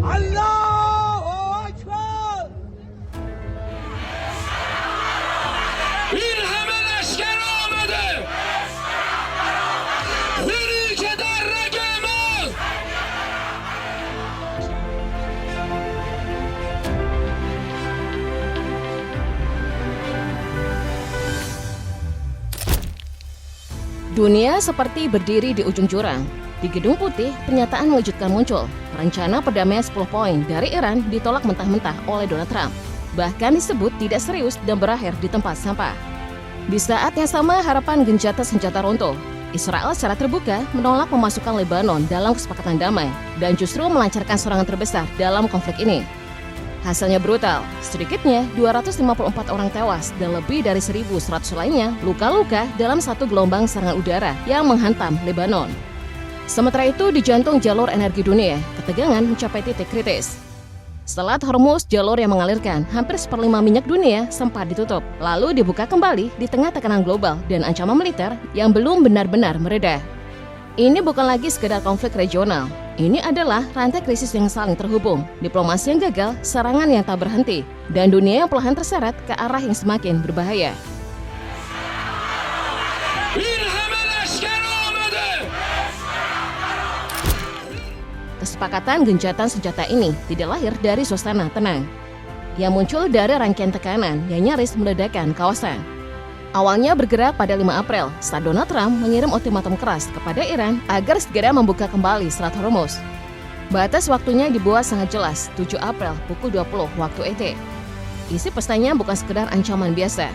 Allahu Ekber! Bir hemen asker olmadı. Bir ülkede rakamı. Dunia seperti berdiri di ujung jurang. Di Gedung Putih, pernyataan mengejutkan muncul. Rencana perdamaian 10 poin dari Iran ditolak mentah-mentah oleh Donald Trump. Bahkan disebut tidak serius dan berakhir di tempat sampah. Di saat yang sama, harapan gencatan senjata runtuh. Israel secara terbuka menolak memasukkan Lebanon dalam kesepakatan damai dan justru melancarkan serangan terbesar dalam konflik ini. Hasilnya brutal, sedikitnya 254 orang tewas dan lebih dari 1.100 lainnya luka-luka dalam satu gelombang serangan udara yang menghantam Lebanon. Sementara itu, di jantung jalur energi dunia, ketegangan mencapai titik kritis. Selat Hormuz, jalur yang mengalirkan hampir 1/5 minyak dunia, sempat ditutup, lalu dibuka kembali di tengah tekanan global dan ancaman militer yang belum benar-benar mereda. Ini bukan lagi sekedar konflik regional. Ini adalah rantai krisis yang saling terhubung, diplomasi yang gagal, serangan yang tak berhenti, dan dunia yang perlahan terseret ke arah yang semakin berbahaya. Bir hemen asker olmadı. Kesepakatan gencatan senjata ini tidak lahir dari suasana tenang. Yang muncul dari rangkaian tekanan yang nyaris meledakkan kawasan. Awalnya bergerak pada 5 April saat Donald Trump mengirim ultimatum keras kepada Iran agar segera membuka kembali Selat Hormuz. Batas waktunya dibuat sangat jelas, 7 April pukul 20 waktu ET. Isi pesannya bukan sekedar ancaman biasa.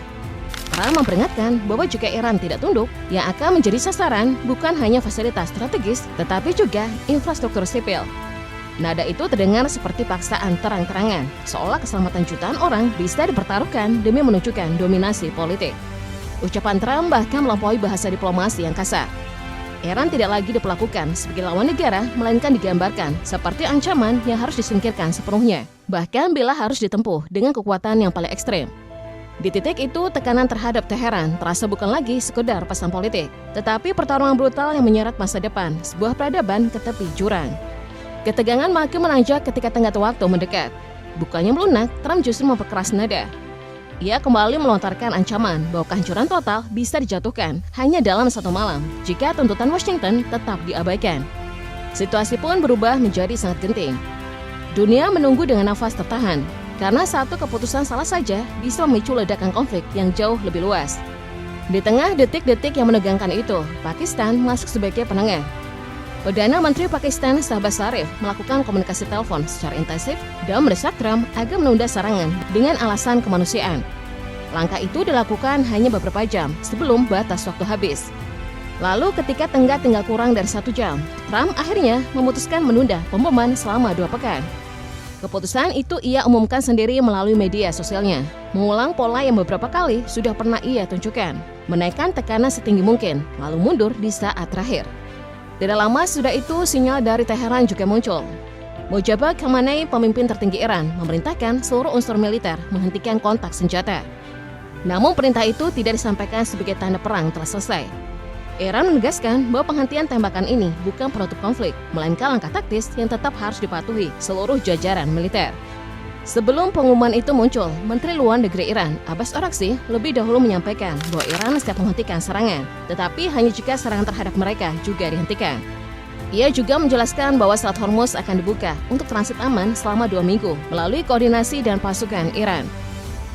Trump memperingatkan bahwa jika Iran tidak tunduk, yang akan menjadi sasaran bukan hanya fasilitas strategis, tetapi juga infrastruktur sipil. Nada itu terdengar seperti paksaan terang-terangan, seolah keselamatan jutaan orang bisa dipertaruhkan demi menunjukkan dominasi politik. Ucapan Trump bahkan melampaui bahasa diplomasi yang kasar. Iran tidak lagi diperlakukan sebagai lawan negara, melainkan digambarkan seperti ancaman yang harus disingkirkan sepenuhnya, bahkan bila harus ditempuh dengan kekuatan yang paling ekstrem. Di titik itu, tekanan terhadap Teheran terasa bukan lagi sekedar pesan politik, tetapi pertarungan brutal yang menyeret masa depan sebuah peradaban ke tepi jurang. Ketegangan makin menanjak ketika tenggat waktu mendekat. Bukannya melunak, Trump justru memperkeras nada. Ia kembali melontarkan ancaman bahwa kehancuran total bisa dijatuhkan hanya dalam satu malam jika tuntutan Washington tetap diabaikan. Situasi pun berubah menjadi sangat genting. Dunia menunggu dengan nafas tertahan, karena satu keputusan salah saja bisa memicu ledakan konflik yang jauh lebih luas. Di tengah detik-detik yang menegangkan itu, Pakistan masuk sebagai penengah. Perdana Menteri Pakistan Shahbaz Sharif melakukan komunikasi telepon secara intensif dan mendesak Trump agar menunda serangan dengan alasan kemanusiaan. Langkah itu dilakukan hanya beberapa jam sebelum batas waktu habis. Lalu ketika tenggat tinggal kurang dari 1 jam, Trump akhirnya memutuskan menunda pemboman selama 2 pekan. Keputusan itu ia umumkan sendiri melalui media sosialnya, mengulang pola yang beberapa kali sudah pernah ia tunjukkan, menaikkan tekanan setinggi mungkin, lalu mundur di saat terakhir. Tidak lama sudah itu, sinyal dari Teheran juga muncul. Mojtaba Khamenei, pemimpin tertinggi Iran, memerintahkan seluruh unsur militer menghentikan kontak senjata. Namun perintah itu tidak disampaikan sebagai tanda perang telah selesai. Iran menegaskan bahwa penghentian tembakan ini bukan penutup konflik, melainkan langkah taktis yang tetap harus dipatuhi seluruh jajaran militer. Sebelum pengumuman itu muncul, Menteri Luar Negeri Iran, Abbas Araghchi, lebih dahulu menyampaikan bahwa Iran siap menghentikan serangan, tetapi hanya jika serangan terhadap mereka juga dihentikan. Ia juga menjelaskan bahwa Selat Hormuz akan dibuka untuk transit aman selama 2 minggu melalui koordinasi dan pasukan Iran.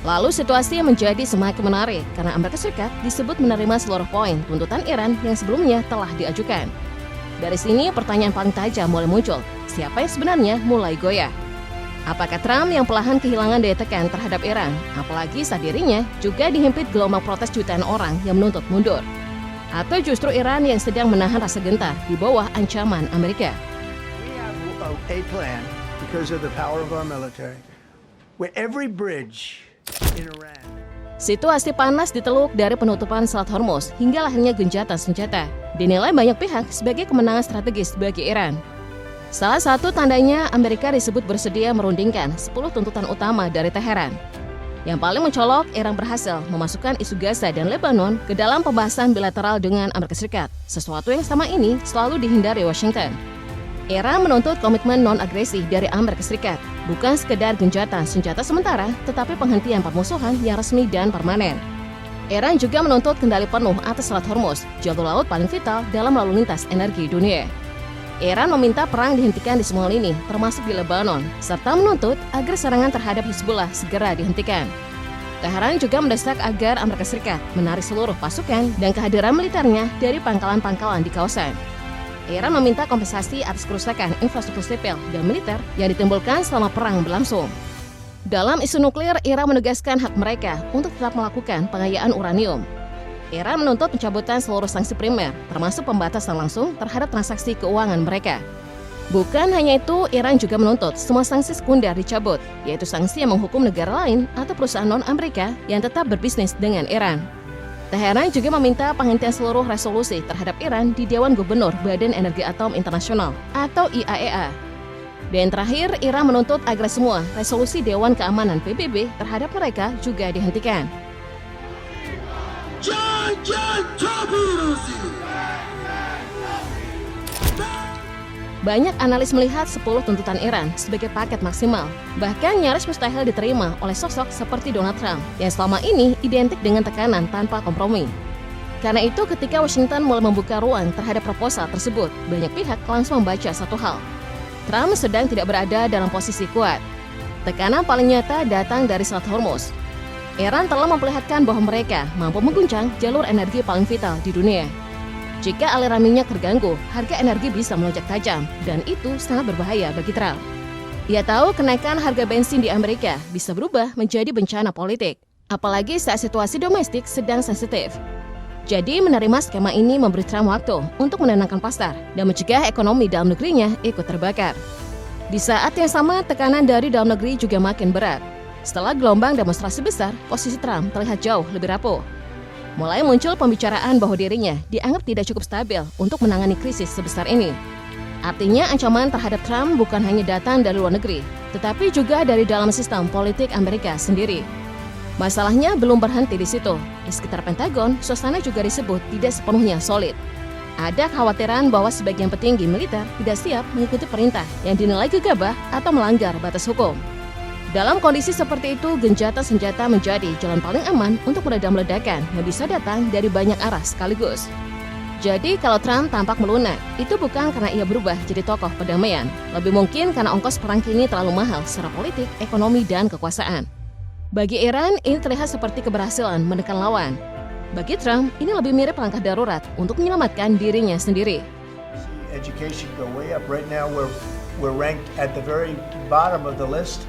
Lalu situasi menjadi semakin menarik karena Amerika Serikat disebut menerima seluruh poin tuntutan Iran yang sebelumnya telah diajukan. Dari sini pertanyaan paling tajam mulai muncul, siapa yang sebenarnya mulai goyah? Apakah Trump yang perlahan kehilangan daya tekan terhadap Iran, apalagi saat dirinya juga dihimpit gelombang protes jutaan orang yang menuntut mundur? Atau justru Iran yang sedang menahan rasa gentar di bawah ancaman Amerika? We have a plan because of the power of our military, where every bridge in Iran. Situasi panas di Teluk dari penutupan Selat Hormuz hingga lahirnya gencatan senjata dinilai banyak pihak sebagai kemenangan strategis bagi Iran. Salah satu tandanya Amerika disebut bersedia merundingkan 10 tuntutan utama dari Teheran. Yang paling mencolok, Iran berhasil memasukkan isu Gaza dan Lebanon ke dalam pembahasan bilateral dengan Amerika Serikat. Sesuatu yang sama ini selalu dihindari Washington. Iran menuntut komitmen non-agresi dari Amerika Serikat, bukan sekedar gencatan senjata sementara, tetapi penghentian permusuhan yang resmi dan permanen. Iran juga menuntut kendali penuh atas Selat Hormuz, jalur laut paling vital dalam lalu lintas energi dunia. Iran meminta perang dihentikan di semua lini, termasuk di Lebanon, serta menuntut agar serangan terhadap Hizbullah segera dihentikan. Teheran juga mendesak agar Amerika Serikat menarik seluruh pasukan dan kehadiran militernya dari pangkalan-pangkalan di kawasan. Iran meminta kompensasi atas kerusakan infrastruktur sipil dan militer yang ditimbulkan selama perang berlangsung. Dalam isu nuklir, Iran menegaskan hak mereka untuk tetap melakukan pengayaan uranium. Iran menuntut pencabutan seluruh sanksi primer, termasuk pembatasan langsung terhadap transaksi keuangan mereka. Bukan hanya itu, Iran juga menuntut semua sanksi sekunder dicabut, yaitu sanksi yang menghukum negara lain atau perusahaan non-Amerika yang tetap berbisnis dengan Iran. Teheran juga meminta penghentian seluruh resolusi terhadap Iran di Dewan Gubernur Badan Energi Atom Internasional atau IAEA. Dan terakhir, Iran menuntut agar semua resolusi Dewan Keamanan PBB terhadap mereka juga dihentikan. Banyak analis melihat 10 tuntutan Iran sebagai paket maksimal, bahkan nyaris mustahil diterima oleh sosok seperti Donald Trump yang selama ini identik dengan tekanan tanpa kompromi. Karena itu, ketika Washington mulai membuka ruang terhadap proposal tersebut, banyak pihak langsung membaca satu hal. Trump sedang tidak berada dalam posisi kuat. Tekanan paling nyata datang dari Selat Hormuz. Iran telah memperlihatkan bahwa mereka mampu mengguncang jalur energi paling vital di dunia. Jika aliran minyak terganggu, harga energi bisa melonjak tajam, dan itu sangat berbahaya bagi Trump. Ia tahu kenaikan harga bensin di Amerika bisa berubah menjadi bencana politik, apalagi saat situasi domestik sedang sensitif. Jadi menerima skema ini memberi Trump waktu untuk menenangkan pasar dan mencegah ekonomi dalam negerinya ikut terbakar. Di saat yang sama, tekanan dari dalam negeri juga makin berat. Setelah gelombang demonstrasi besar, posisi Trump terlihat jauh lebih rapuh. Mulai muncul pembicaraan bahwa dirinya dianggap tidak cukup stabil untuk menangani krisis sebesar ini. Artinya ancaman terhadap Trump bukan hanya datang dari luar negeri, tetapi juga dari dalam sistem politik Amerika sendiri. Masalahnya belum berhenti di situ. Di sekitar Pentagon, suasana juga disebut tidak sepenuhnya solid. Ada kekhawatiran bahwa sebagian petinggi militer tidak siap mengikuti perintah yang dinilai gegabah atau melanggar batas hukum. Dalam kondisi seperti itu, gencatan senjata menjadi jalan paling aman untuk meredam ledakan yang bisa datang dari banyak arah sekaligus. Jadi kalau Trump tampak melunak, itu bukan karena ia berubah jadi tokoh perdamaian. Lebih mungkin karena ongkos perang kini terlalu mahal secara politik, ekonomi, dan kekuasaan. Bagi Iran, ini terlihat seperti keberhasilan menekan lawan. Bagi Trump, ini lebih mirip langkah darurat untuk menyelamatkan dirinya sendiri. Education go way up. Right now we're ranked at the very bottom of the list,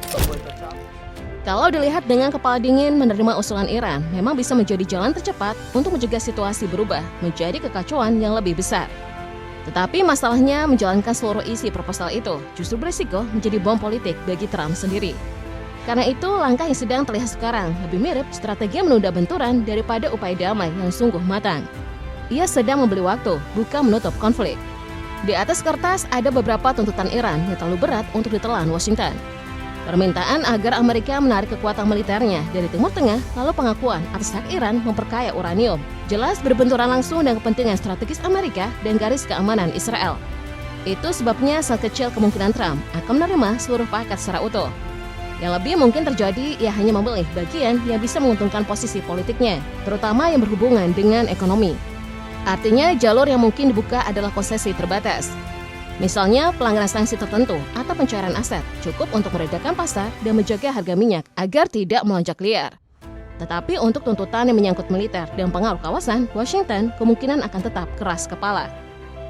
but we're at the top. Kalau dilihat dengan kepala dingin, menerima usulan Iran memang bisa menjadi jalan tercepat untuk mencegah situasi berubah menjadi kekacauan yang lebih besar. Tetapi masalahnya, menjalankan seluruh isi proposal itu justru berisiko menjadi bom politik bagi Trump sendiri. Karena itu, langkah yang sedang terlihat sekarang lebih mirip strategi menunda benturan daripada upaya damai yang sungguh matang. Ia sedang membeli waktu, bukan menutup konflik. Di atas kertas ada beberapa tuntutan Iran yang terlalu berat untuk ditelan Washington. Permintaan agar Amerika menarik kekuatan militernya dari Timur Tengah, lalu pengakuan atas hak Iran memperkaya uranium, jelas berbenturan langsung dengan kepentingan strategis Amerika dan garis keamanan Israel. Itu sebabnya sangat kecil kemungkinan Trump akan menerima seluruh paket secara utuh. Yang lebih mungkin terjadi, ia hanya memilih bagian yang bisa menguntungkan posisi politiknya, terutama yang berhubungan dengan ekonomi. Artinya, jalur yang mungkin dibuka adalah konsesi terbatas. Misalnya, pelanggaran sanksi tertentu atau pencairan aset cukup untuk meredakan pasar dan menjaga harga minyak agar tidak melonjak liar. Tetapi untuk tuntutan yang menyangkut militer dan pengaruh kawasan, Washington kemungkinan akan tetap keras kepala.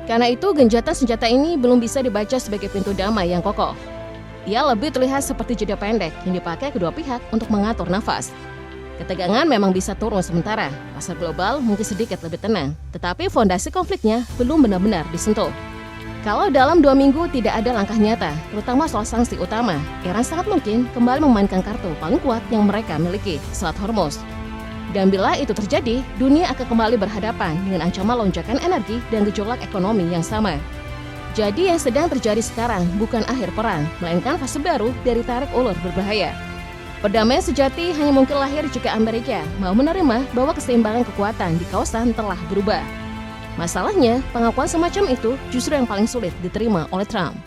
Karena itu, gencatan senjata ini belum bisa dibaca sebagai pintu damai yang kokoh. Ia lebih terlihat seperti jeda pendek yang dipakai kedua pihak untuk mengatur nafas. Ketegangan memang bisa turun sementara, pasar global mungkin sedikit lebih tenang, tetapi fondasi konfliknya belum benar-benar disentuh. Kalau dalam 2 minggu tidak ada langkah nyata, terutama soal sanksi utama, Iran sangat mungkin kembali memainkan kartu paling kuat yang mereka miliki, Selat Hormuz. Dan bila itu terjadi, dunia akan kembali berhadapan dengan ancaman lonjakan energi dan gejolak ekonomi yang sama. Jadi yang sedang terjadi sekarang bukan akhir perang, melainkan fase baru dari tarik ulur berbahaya. Perdamaian sejati hanya mungkin lahir jika Amerika mau menerima bahwa keseimbangan kekuatan di kawasan telah berubah. Masalahnya, pengakuan semacam itu justru yang paling sulit diterima oleh Trump.